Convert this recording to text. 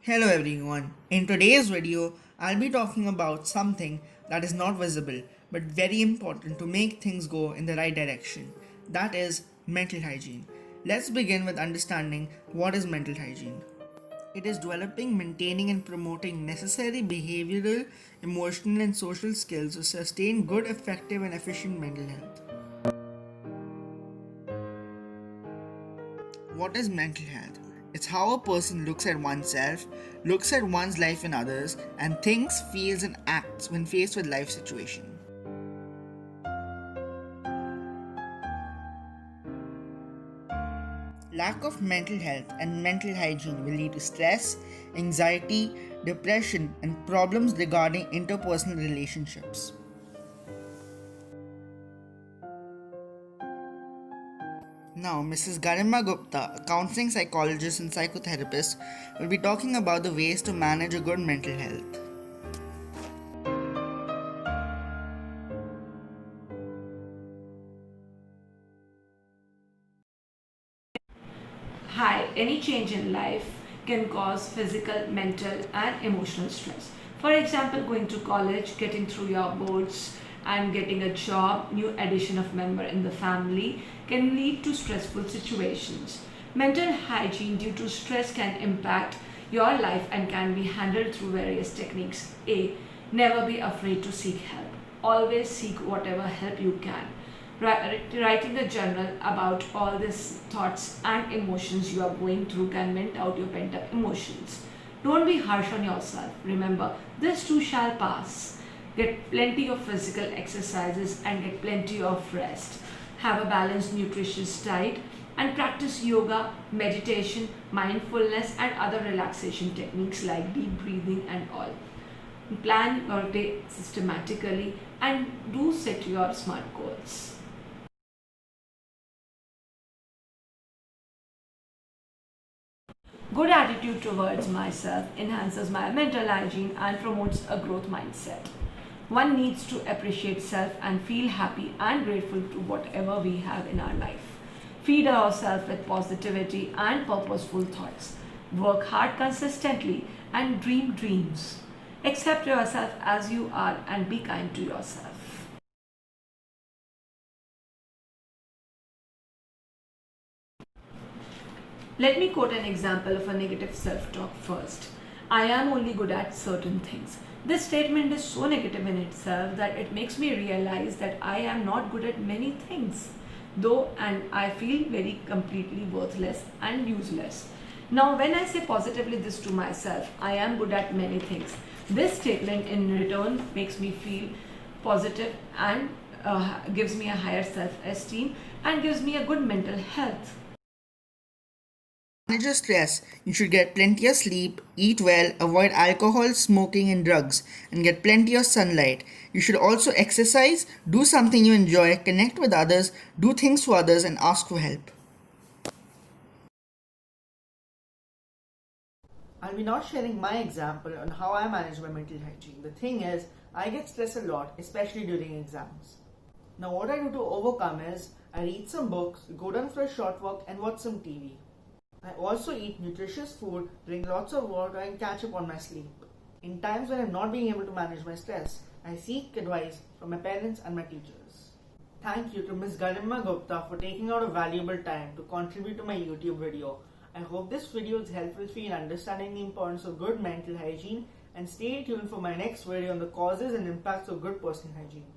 Hello everyone. In today's video, I'll be talking about something that is not visible but very important to make things go in the right direction. That is mental hygiene. Let's begin with understanding what is mental hygiene. It is developing, maintaining, and promoting necessary behavioral, emotional, and social skills to sustain good, effective, and efficient mental health. What is mental health? It's how a person looks at oneself, looks at one's life and others, and thinks, feels, and acts when faced with life situation. Lack of mental health and mental hygiene will lead to stress, anxiety, depression, and problems regarding interpersonal relationships. Now, Mrs. Garima Gupta, a counseling psychologist and psychotherapist, will be talking about the ways to manage a good mental health. Hi, any change in life can cause physical, mental, and emotional stress. For example, going to college, getting through your boards, and getting a job, new addition of member in the family can lead to stressful situations. Mental hygiene due to stress can impact your life and can be handled through various techniques. A. Never be afraid to seek help. Always seek whatever help you can. Writing a journal about all these thoughts and emotions you are going through can vent out your pent up emotions. Don't be harsh on yourself. Remember, this too shall pass. Get plenty of physical exercises and get plenty of rest. Have a balanced, nutritious diet and practice yoga, meditation, mindfulness, and other relaxation techniques like deep breathing and all. Plan your day systematically and do set your smart goals. Good attitude towards myself enhances my mental hygiene and promotes a growth mindset. One needs to appreciate self and feel happy and grateful to whatever we have in our life. Feed ourselves with positivity and purposeful thoughts. Work hard consistently and dream dreams. Accept yourself as you are and be kind to yourself. Let me quote an example of a negative self talk first. I am only good at certain things. This statement is so negative in itself that it makes me realize that I am not good at many things, though, and I feel very completely worthless and useless. Now, when I say positively this to myself, I am good at many things. This statement in return makes me feel positive and gives me a higher self esteem and gives me a good mental health. Manage your stress. You should get plenty of sleep, eat well, avoid alcohol, smoking, and drugs, and get plenty of sunlight. You should also exercise, do something you enjoy, connect with others, do things for others, and ask for help. I'll be now sharing my example on how I manage my mental hygiene. The thing is, I get stressed a lot, especially during exams. Now, what I do to overcome is I read some books, go down for a short walk, and watch some TV. I also eat nutritious food, drink lots of water, and catch up on my sleep. In times when I'm not being able to manage my stress, I seek advice from my parents and my teachers. Thank you to Ms. Garima Gupta for taking out a valuable time to contribute to my YouTube video. I hope this video is helpful for you in understanding the importance of good mental hygiene, and stay tuned for my next video on the causes and impacts of good personal hygiene.